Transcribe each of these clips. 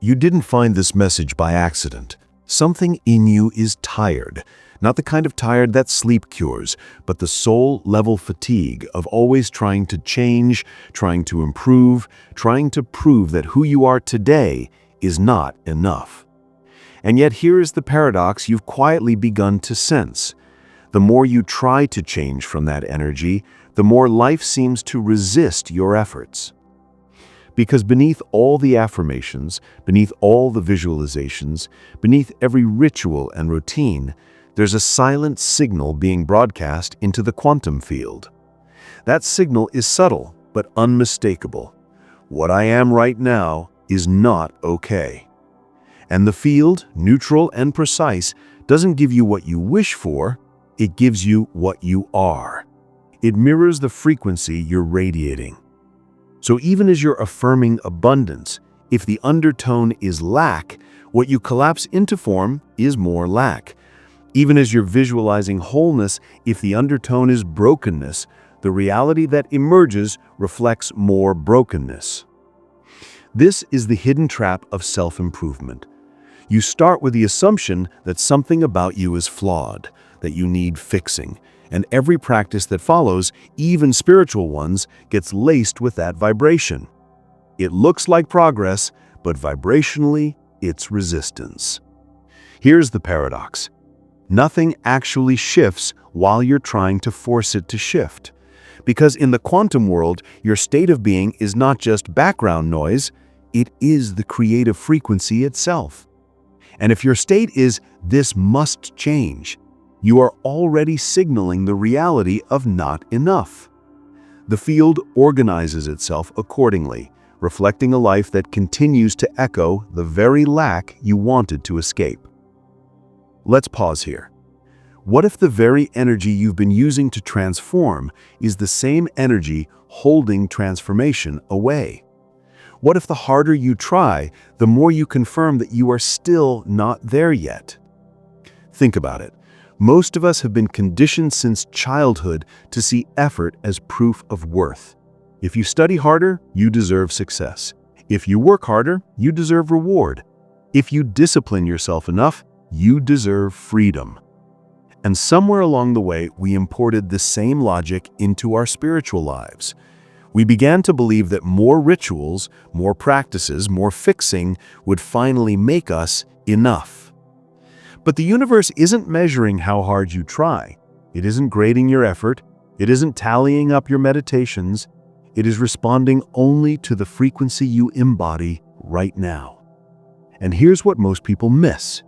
You didn't find this message by accident. Something in you is tired. Not the kind of tired that sleep cures, but the soul-level fatigue of always trying to change, trying to improve, trying to prove that who you are today is not enough. And yet here is the paradox you've quietly begun to sense. The more you try to change from that energy, the more life seems to resist your efforts. Because beneath all the affirmations, beneath all the visualizations, beneath every ritual and routine, there's a silent signal being broadcast into the quantum field. That signal is subtle but unmistakable. What I am right now is not okay. And the field, neutral and precise, doesn't give you what you wish for, it gives you what you are. It mirrors the frequency you're radiating. So even as you're affirming abundance, if the undertone is lack, what you collapse into form is more lack. Even as you're visualizing wholeness, if the undertone is brokenness, the reality that emerges reflects more brokenness. This is the hidden trap of self-improvement. You start with the assumption that something about you is flawed, that you need fixing, and every practice that follows, even spiritual ones, gets laced with that vibration. It looks like progress, but vibrationally, it's resistance. Here's the paradox. Nothing actually shifts while you're trying to force it to shift. Because in the quantum world, your state of being is not just background noise, it is the creative frequency itself. And if your state is, "This must change," you are already signaling the reality of not enough. The field organizes itself accordingly, reflecting a life that continues to echo the very lack you wanted to escape. Let's pause here. What if the very energy you've been using to transform is the same energy holding transformation away? What if the harder you try, the more you confirm that you are still not there yet? Think about it. Most of us have been conditioned since childhood to see effort as proof of worth. If you study harder, you deserve success. If you work harder, you deserve reward. If you discipline yourself enough, you deserve freedom. And somewhere along the way, we imported the same logic into our spiritual lives. We began to believe that more rituals, more practices, more fixing would finally make us enough. But the universe isn't measuring how hard you try. It isn't grading your effort. It isn't tallying up your meditations. It is responding only to the frequency you embody right now. And here's what most people miss.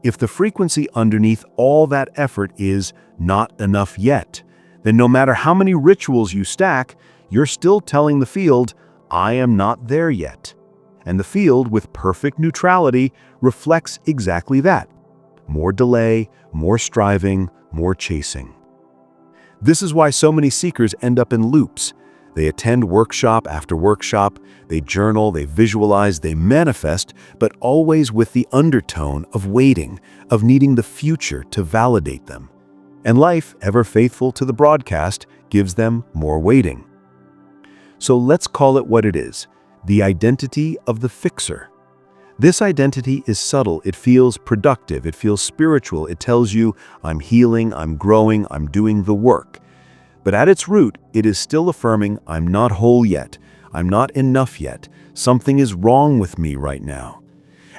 If the frequency underneath all that effort is not enough yet, then no matter how many rituals you stack, you're still telling the field, "I am not there yet." And the field, with perfect neutrality, reflects exactly that. More delay, more striving, more chasing. This is why so many seekers end up in loops. They attend workshop after workshop, they journal, they visualize, they manifest, but always with the undertone of waiting, of needing the future to validate them. And life, ever faithful to the broadcast, gives them more waiting. So let's call it what it is, the identity of the fixer. This identity is subtle, it feels productive, it feels spiritual, it tells you, "I'm healing, I'm growing, I'm doing the work." But at its root, it is still affirming, "I'm not whole yet, I'm not enough yet, something is wrong with me right now."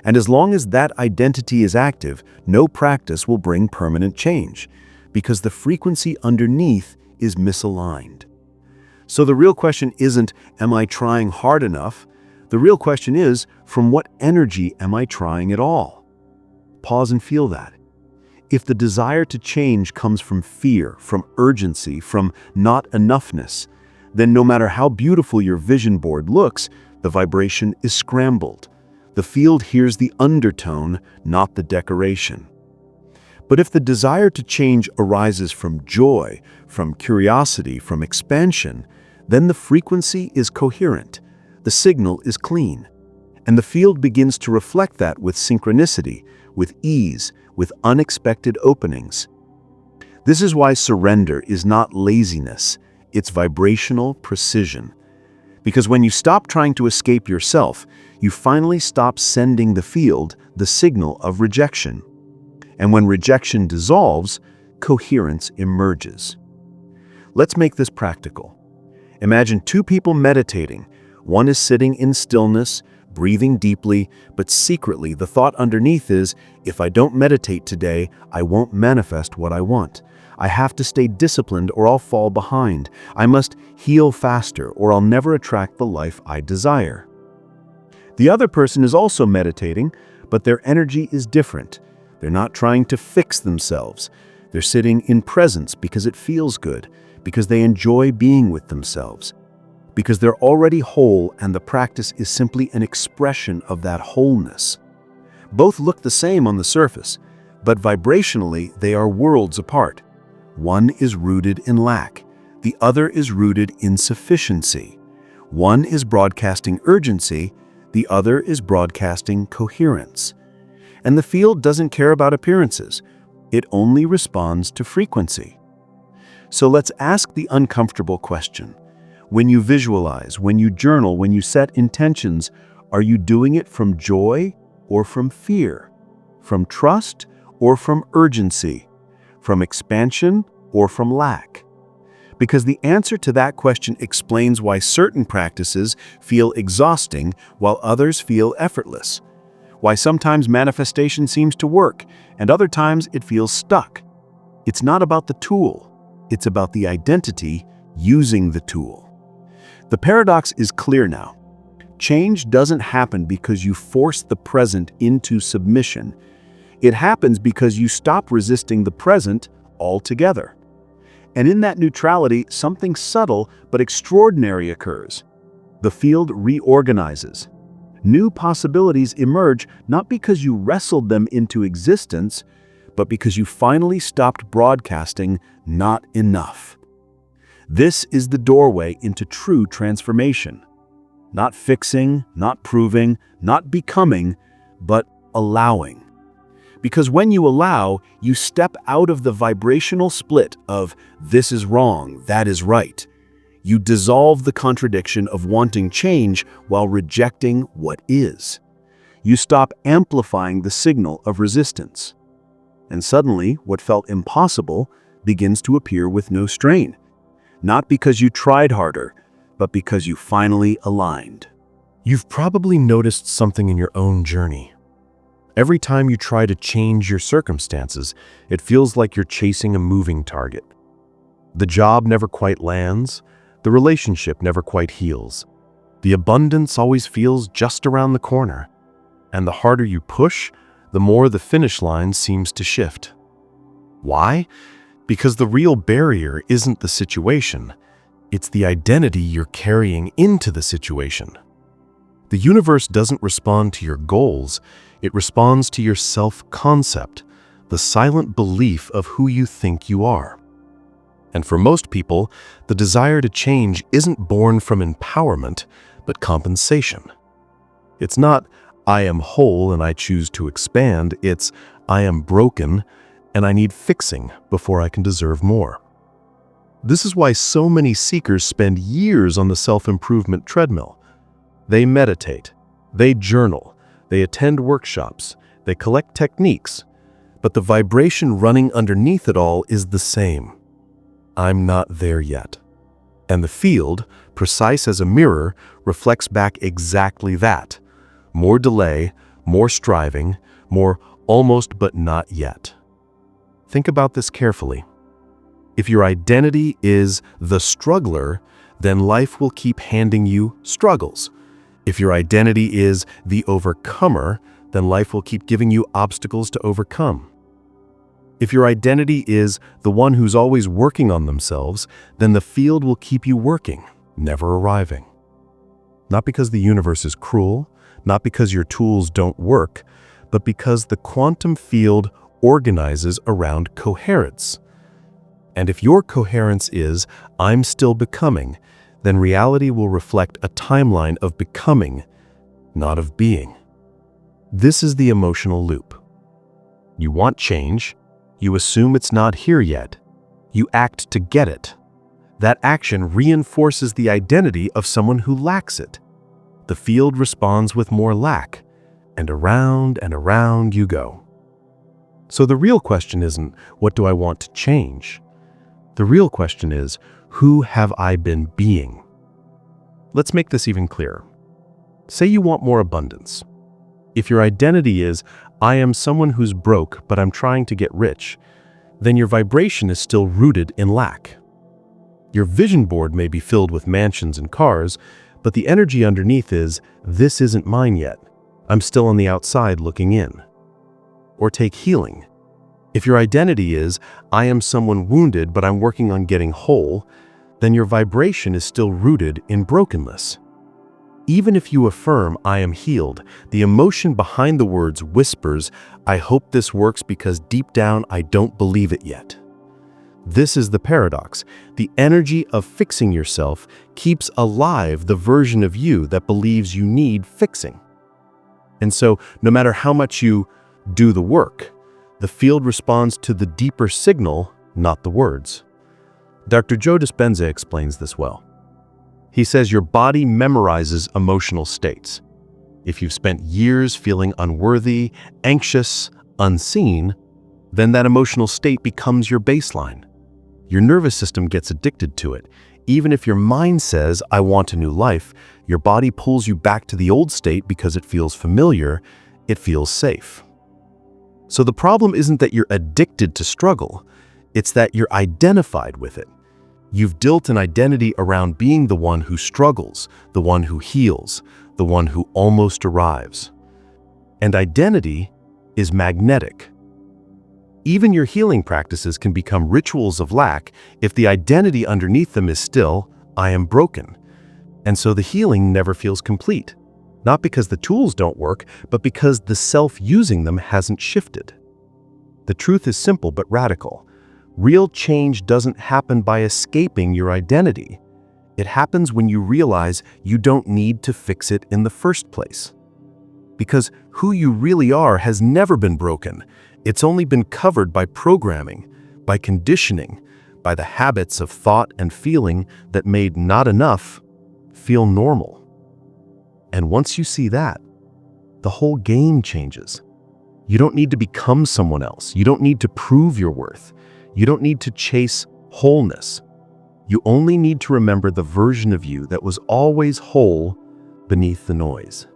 And as long as that identity is active, no practice will bring permanent change, because the frequency underneath is misaligned. So the real question isn't, am I trying hard enough? The real question is, from what energy am I trying at all? Pause and feel that. If the desire to change comes from fear, from urgency, from not enoughness, then no matter how beautiful your vision board looks, the vibration is scrambled. The field hears the undertone, not the decoration. But if the desire to change arises from joy, from curiosity, from expansion, then the frequency is coherent. The signal is clean, and the field begins to reflect that with synchronicity, with ease, with unexpected openings. This is why surrender is not laziness, it's vibrational precision. Because when you stop trying to escape yourself, you finally stop sending the field the signal of rejection. And when rejection dissolves, coherence emerges. Let's make this practical. Imagine two people meditating. One is sitting in stillness, breathing deeply, but secretly the thought underneath is, if I don't meditate today, I won't manifest what I want. I have to stay disciplined or I'll fall behind. I must heal faster or I'll never attract the life I desire. The other person is also meditating, but their energy is different. They're not trying to fix themselves. They're sitting in presence because it feels good, because they enjoy being with themselves, because they're already whole and the practice is simply an expression of that wholeness. Both look the same on the surface, but vibrationally they are worlds apart. One is rooted in lack. The other is rooted in sufficiency. One is broadcasting urgency. The other is broadcasting coherence. And the field doesn't care about appearances. It only responds to frequency. So let's ask the uncomfortable question. When you visualize, when you journal, when you set intentions, are you doing it from joy or from fear? From trust or from urgency? From expansion or from lack? Because the answer to that question explains why certain practices feel exhausting while others feel effortless. Why sometimes manifestation seems to work and other times it feels stuck. It's not about the tool, it's about the identity using the tool. The paradox is clear now. Change doesn't happen because you force the present into submission. It happens because you stop resisting the present altogether. And in that neutrality, something subtle but extraordinary occurs. The field reorganizes. New possibilities emerge not because you wrestled them into existence, but because you finally stopped broadcasting not enough. This is the doorway into true transformation. Not fixing, not proving, not becoming, but allowing. Because when you allow, you step out of the vibrational split of this is wrong, that is right. You dissolve the contradiction of wanting change while rejecting what is. You stop amplifying the signal of resistance. And suddenly, what felt impossible begins to appear with no strain. Not because you tried harder, but because you finally aligned. You've probably noticed something in your own journey. Every time you try to change your circumstances, it feels like you're chasing a moving target. The job never quite lands, the relationship never quite heals. The abundance always feels just around the corner. And the harder you push, the more the finish line seems to shift. Why? Because the real barrier isn't the situation, it's the identity you're carrying into the situation. The universe doesn't respond to your goals, it responds to your self-concept, the silent belief of who you think you are. And for most people, the desire to change isn't born from empowerment, but compensation. It's not, I am whole and I choose to expand, it's, I am broken and I need fixing before I can deserve more. This is why so many seekers spend years on the self-improvement treadmill. They meditate, they journal, they attend workshops, they collect techniques, but the vibration running underneath it all is the same. I'm not there yet. And the field, precise as a mirror, reflects back exactly that. More delay, more striving, more almost but not yet. Think about this carefully. If your identity is the struggler, then life will keep handing you struggles. If your identity is the overcomer, then life will keep giving you obstacles to overcome. If your identity is the one who's always working on themselves, then the field will keep you working, never arriving. Not because the universe is cruel, not because your tools don't work, but because the quantum field organizes around coherence. And if your coherence is, I'm still becoming, then reality will reflect a timeline of becoming, not of being. This is the emotional loop. You want change, you assume it's not here yet, you act to get it. That action reinforces the identity of someone who lacks it. the field responds with more lack, and around you go. So the real question isn't, what do I want to change? The real question is, who have I been being? Let's make this even clearer. Say you want more abundance. If your identity is, I am someone who's broke, but I'm trying to get rich, then your vibration is still rooted in lack. Your vision board may be filled with mansions and cars, but the energy underneath is, this isn't mine yet. I'm still on the outside looking in. Or take healing. If your identity is, I am someone wounded, but I'm working on getting whole, then your vibration is still rooted in brokenness. Even if you affirm, I am healed, the emotion behind the words whispers, I hope this works because deep down I don't believe it yet. This is the paradox. The energy of fixing yourself keeps alive the version of you that believes you need fixing. And so, no matter how much you do the work, the field responds to the deeper signal, not the words. Dr. Joe Dispenza explains this well. He says your body memorizes emotional states. If you've spent years feeling unworthy, anxious, unseen, then that emotional state becomes your baseline. Your nervous system gets addicted to it. Even if your mind says, I want a new life, your body pulls you back to the old state because it feels familiar, it feels safe. So the problem isn't that you're addicted to struggle, it's that you're identified with it. You've built an identity around being the one who struggles, the one who heals, the one who almost arrives. And identity is magnetic. Even your healing practices can become rituals of lack if the identity underneath them is still, I am broken. And so the healing never feels complete. Not because the tools don't work, but because the self using them hasn't shifted. The truth is simple but radical. Real change doesn't happen by escaping your identity. It happens when you realize you don't need to fix it in the first place. Because who you really are has never been broken. It's only been covered by programming, by conditioning, by the habits of thought and feeling that made not enough feel normal. And once you see that, the whole game changes. You don't need to become someone else. You don't need to prove your worth. You don't need to chase wholeness. You only need to remember the version of you that was always whole beneath the noise.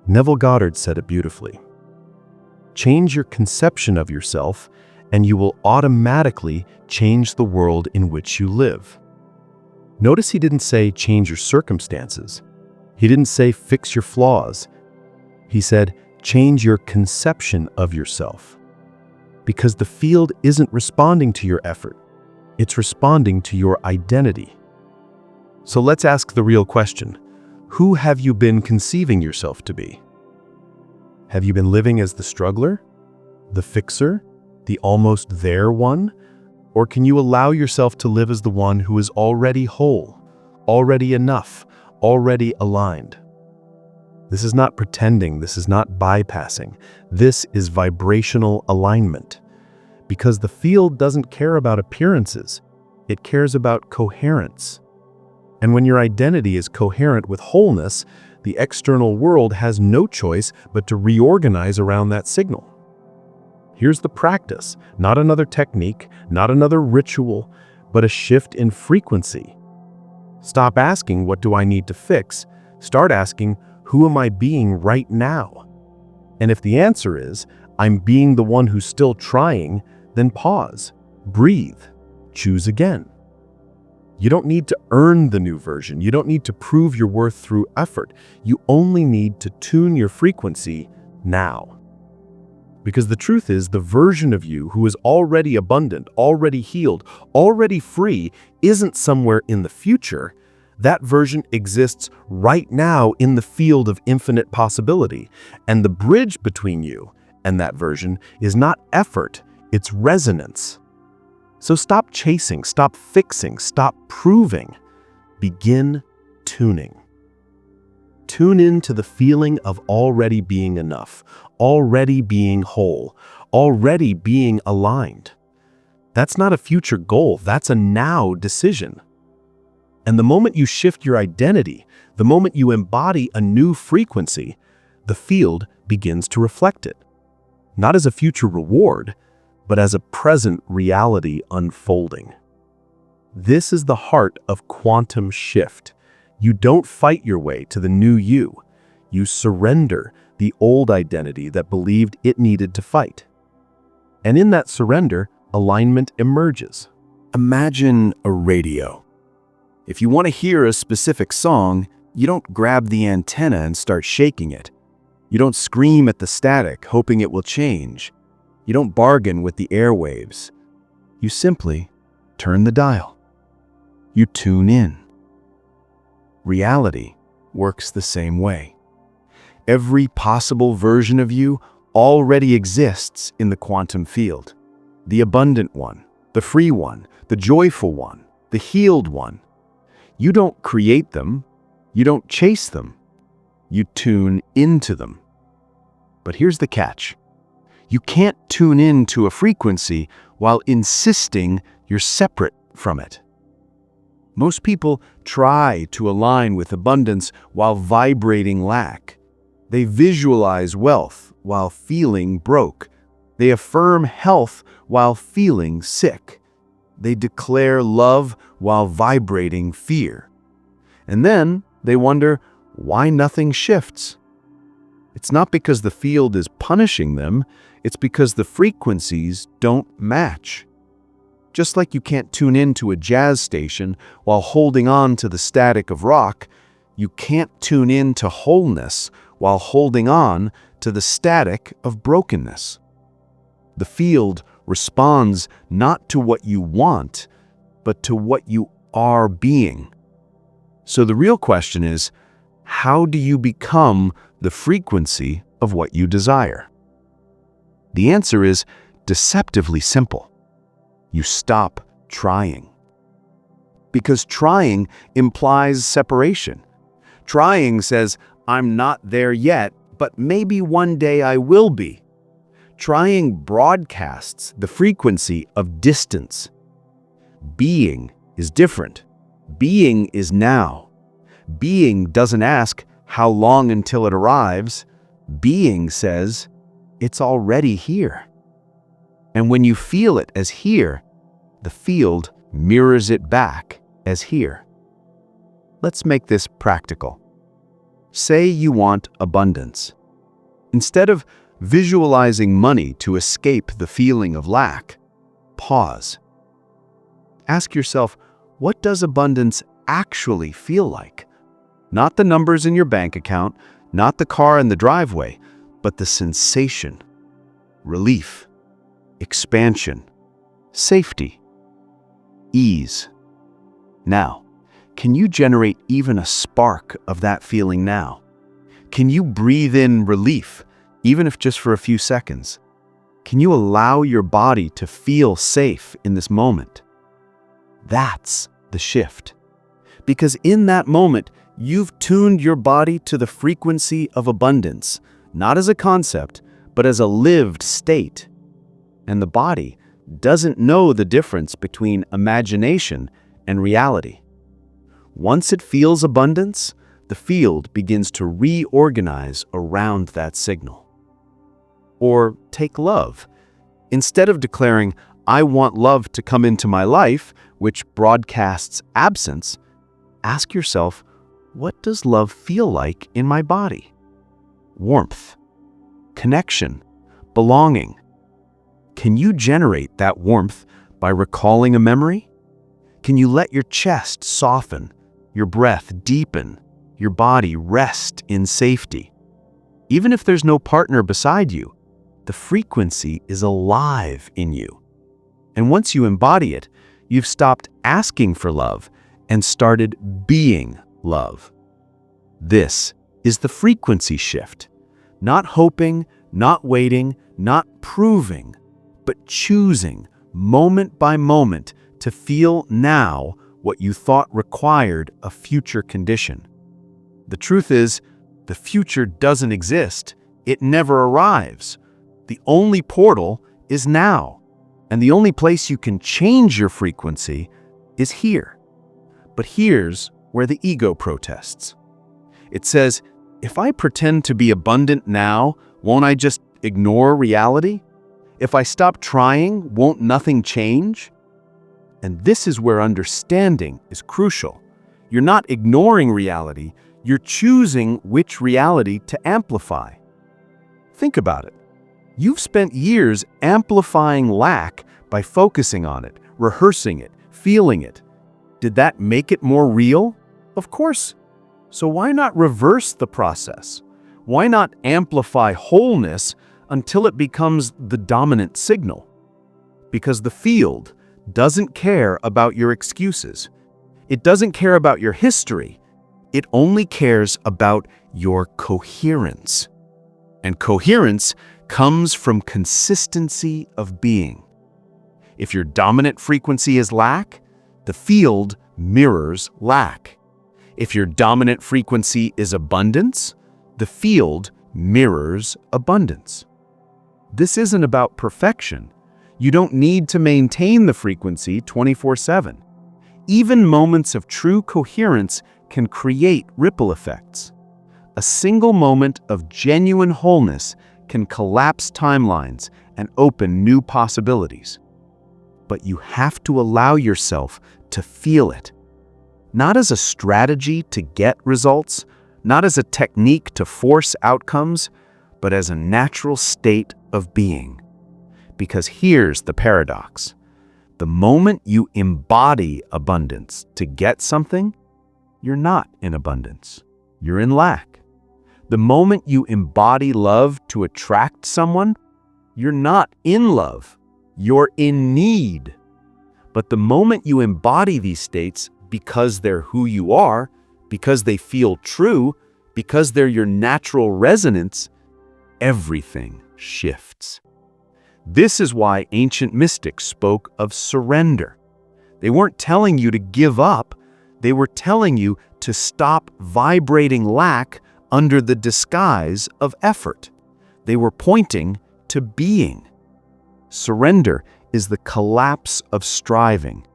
Neville Goddard said it beautifully. Change your conception of yourself, and you will automatically change the world in which you live. Notice he didn't say change your circumstances. He didn't say fix your flaws. He said change your conception of yourself. Because the field isn't responding to your effort. It's responding to your identity. So let's ask the real question. Who have you been conceiving yourself to be? Have you been living as the struggler, the fixer, the almost there one? Or can you allow yourself to live as the one who is already whole, already enough, already aligned? This is not pretending, this is not bypassing. This is vibrational alignment. Because the field doesn't care about appearances, it cares about coherence. And when your identity is coherent with wholeness, the external world has no choice but to reorganize around that signal. Here's the practice, not another technique, not another ritual, but a shift in frequency. Stop asking, what do I need to fix? Start asking, who am I being right now? And if the answer is, I'm being the one who's still trying, then pause, breathe, choose again. You don't need to earn the new version. You don't need to prove your worth through effort. You only need to tune your frequency now. Because the truth is, the version of you who is already abundant, already healed, already free, isn't somewhere in the future. That version exists right now in the field of infinite possibility. And the bridge between you and that version is not effort, it's resonance. So stop chasing, stop fixing, stop proving. Begin tuning. Tune in to the feeling of already being enough, already being whole, already being aligned. That's not a future goal, that's a now decision. And the moment you shift your identity, The moment you embody a new frequency, the field begins to reflect it, not as a future reward, but as a present reality unfolding. This is the heart of quantum shift. You don't fight your way to the new you. You surrender the old identity that believed it needed to fight. And in that surrender, alignment emerges. Imagine a radio. If you want to hear a specific song, you don't grab the antenna and start shaking it. You don't scream at the static, hoping it will change. You don't bargain with the airwaves. You simply turn the dial. You tune in. Reality works the same way. Every possible version of you already exists in the quantum field. The abundant one, the free one, the joyful one, the healed one. You don't create them. You don't chase them. You tune into them. But here's the catch. You can't tune in to a frequency while insisting you're separate from it. Most people try to align with abundance while vibrating lack. They visualize wealth while feeling broke. They affirm health while feeling sick. They declare love while vibrating fear. And then they wonder why nothing shifts. It's not because the field is punishing them, it's because the frequencies don't match. Just like you can't tune into a jazz station while holding on to the static of rock, you can't tune in to wholeness while holding on to the static of brokenness. The field responds not to what you want, but to what you are being. So the real question is, how do you become the frequency of what you desire? The answer is deceptively simple. You stop trying. Because trying implies separation. Trying says, I'm not there yet, but maybe one day I will be. Trying broadcasts the frequency of distance. Being is different. Being is now. Being doesn't ask how long until it arrives. Being says, it's already here. And when you feel it as here, the field mirrors it back as here. Let's make this practical. Say you want abundance. Instead of visualizing money to escape the feeling of lack, pause. Ask yourself, what does abundance actually feel like? Not the numbers in your bank account, not the car in the driveway, but the sensation, relief, expansion, safety, ease. Now, can you generate even a spark of that feeling now? Can you breathe in relief, even if just for a few seconds? Can you allow your body to feel safe in this moment? That's the shift. Because in that moment, you've tuned your body to the frequency of abundance, not as a concept, but as a lived state. And the body doesn't know the difference between imagination and reality. Once it feels abundance, the field begins to reorganize around that signal. Or take love. Instead of declaring, I want love to come into my life, which broadcasts absence, ask yourself, what does love feel like in my body? Warmth, connection, belonging. Can you generate that warmth by recalling a memory? Can you let your chest soften, your breath deepen, your body rest in safety? Even if there's no partner beside you, the frequency is alive in you. And once you embody it, you've stopped asking for love and started being love. This is the frequency shift. Not hoping, not waiting, not proving, but choosing moment by moment to feel now what you thought required a future condition. The truth is, the future doesn't exist. It never arrives. The only portal is now. And the only place you can change your frequency is here. But here's where the ego protests. It says, if I pretend to be abundant now, won't I just ignore reality? If I stop trying, won't nothing change? And this is where understanding is crucial. You're not ignoring reality, you're choosing which reality to amplify. Think about it. You've spent years amplifying lack by focusing on it, rehearsing it, feeling it. Did that make it more real? Of course. So why not reverse the process? Why not amplify wholeness until it becomes the dominant signal? Because the field doesn't care about your excuses. It doesn't care about your history. It only cares about your coherence. And coherence comes from consistency of being. If your dominant frequency is lack, the field mirrors lack. If your dominant frequency is abundance, the field mirrors abundance. This isn't about perfection. You don't need to maintain the frequency 24/7. Even moments of true coherence can create ripple effects. A single moment of genuine wholeness can collapse timelines and open new possibilities. But you have to allow yourself to feel it. Not as a strategy to get results, not as a technique to force outcomes, but as a natural state of being. Because here's the paradox. The moment you embody abundance to get something, you're not in abundance. You're in lack. The moment you embody love to attract someone, you're not in love. You're in need. But the moment you embody these states because they're who you are, because they feel true, because they're your natural resonance, everything shifts. This is why ancient mystics spoke of surrender. They weren't telling you to give up. They were telling you to stop vibrating lack under the disguise of effort. They were pointing to being. Surrender is the collapse of striving.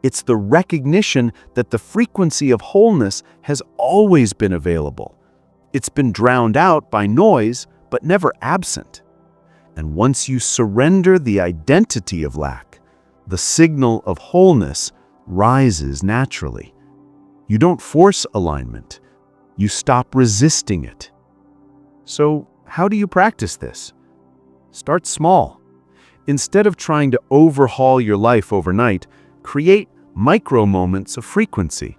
It's the recognition that the frequency of wholeness has always been available. It's been drowned out by noise, but never absent. And once you surrender the identity of lack, the signal of wholeness rises naturally. You don't force alignment. You stop resisting it. So, how do you practice this? Start small. Instead of trying to overhaul your life overnight, create micro moments of frequency.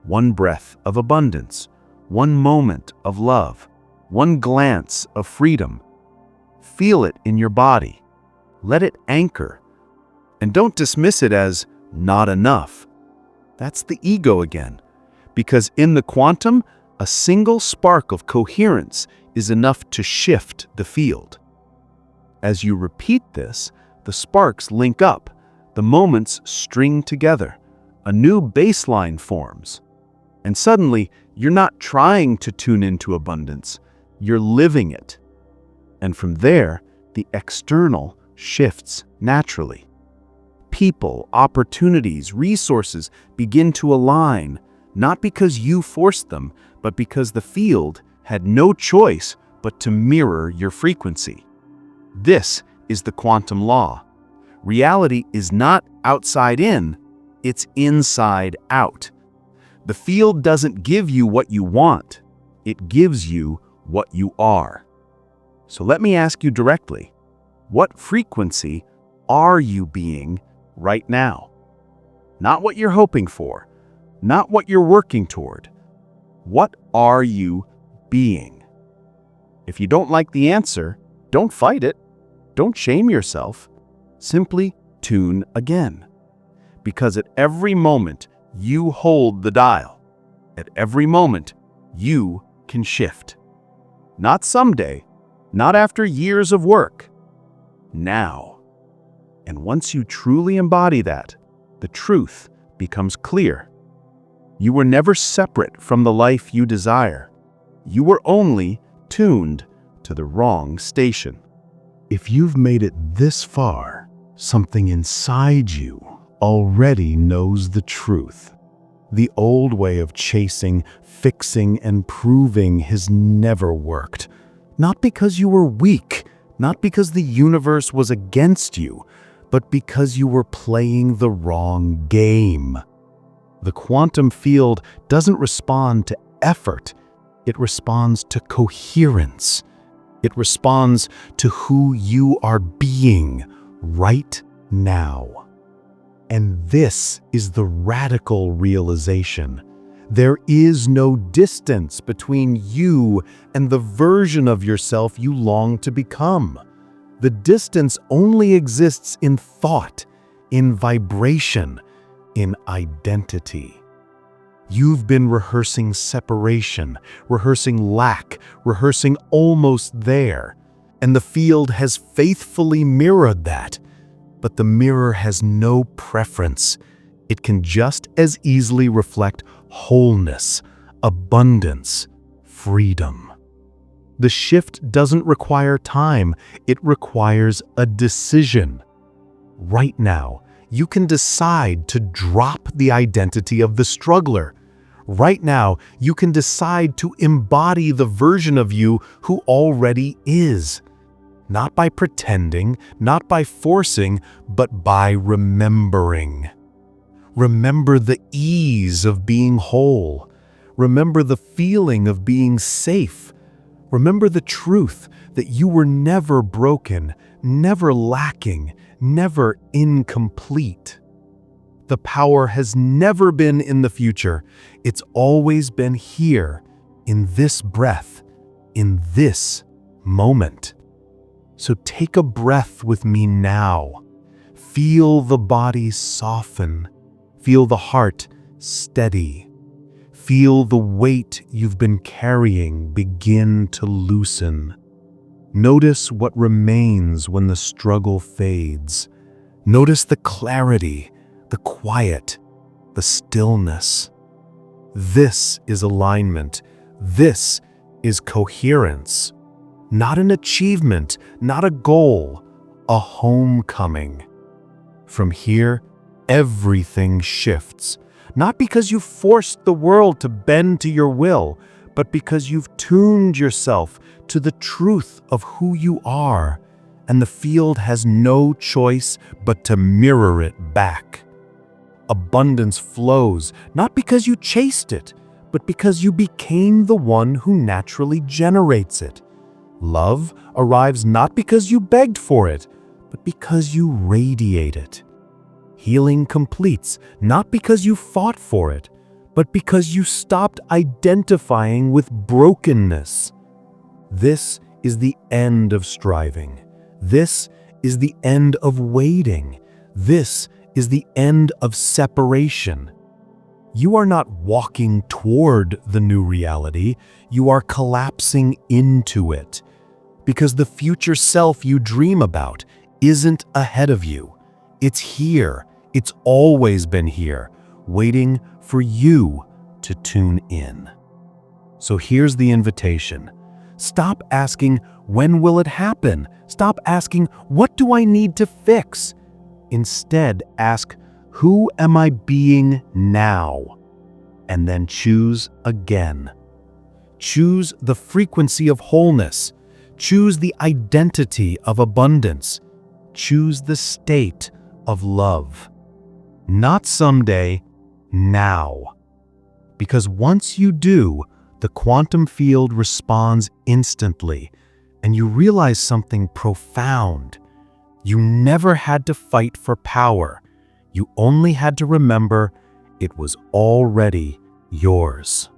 One breath of abundance, one moment of love, one glance of freedom. Feel it in your body. Let it anchor. And don't dismiss it as not enough. That's the ego again. Because in the quantum, a single spark of coherence is enough to shift the field. As you repeat this, the sparks link up, the moments string together, a new baseline forms. And suddenly, you're not trying to tune into abundance, you're living it. And from there, the external shifts naturally. People, opportunities, resources begin to align, not because you forced them, but because the field had no choice but to mirror your frequency. This is the quantum law. Reality is not outside in, it's inside out. The field doesn't give you what you want, it gives you what you are. So let me ask you directly, what frequency are you being right now? Not what you're hoping for, not what you're working toward. What are you being? If you don't like the answer, don't fight it. Don't shame yourself. Simply tune again. Because at every moment, you hold the dial. At every moment, you can shift. Not someday, not after years of work. Now. And once you truly embody that, the truth becomes clear. You were never separate from the life you desire. You were only tuned to the wrong station. If you've made it this far, something inside you already knows the truth. The old way of chasing, fixing, and proving has never worked. Not because you were weak, not because the universe was against you, but because you were playing the wrong game. The quantum field doesn't respond to effort. It responds to coherence. It responds to who you are being right now. And this is the radical realization. There is no distance between you and the version of yourself you long to become. The distance only exists in thought, in vibration, in identity. You've been rehearsing separation, rehearsing lack, rehearsing almost there, and the field has faithfully mirrored that. But the mirror has no preference. It can just as easily reflect wholeness, abundance, freedom. The shift doesn't require time, it requires a decision. Right now, you can decide to drop the identity of the struggler. Right now, you can decide to embody the version of you who already is. Not by pretending, not by forcing, but by remembering. Remember the ease of being whole. Remember the feeling of being safe. Remember the truth that you were never broken, never lacking, never incomplete. The power has never been in the future. It's always been here, in this breath, in this moment. So take a breath with me now. Feel the body soften. Feel the heart steady. Feel the weight you've been carrying begin to loosen. Notice what remains when the struggle fades. Notice the clarity, the quiet, the stillness. This is alignment. This is coherence. Not an achievement, not a goal, a homecoming. From here, everything shifts. Not because you forced the world to bend to your will, but because you've tuned yourself to the truth of who you are, and the field has no choice but to mirror it back. Abundance flows, not because you chased it, but because you became the one who naturally generates it. Love arrives not because you begged for it, but because you radiate it. Healing completes not because you fought for it, but because you stopped identifying with brokenness. This is the end of striving. This is the end of waiting. This is the end of separation. You are not walking toward the new reality, you are collapsing into it. Because the future self you dream about isn't ahead of you. It's here. It's always been here, waiting for you to tune in. So here's the invitation. Stop asking, when will it happen? Stop asking, what do I need to fix? Instead, ask, who am I being now? And then choose again. Choose the frequency of wholeness. Choose the identity of abundance. Choose the state of love. Not someday, now. Because once you do, the quantum field responds instantly, and you realize something profound. You never had to fight for power. You only had to remember it was already yours.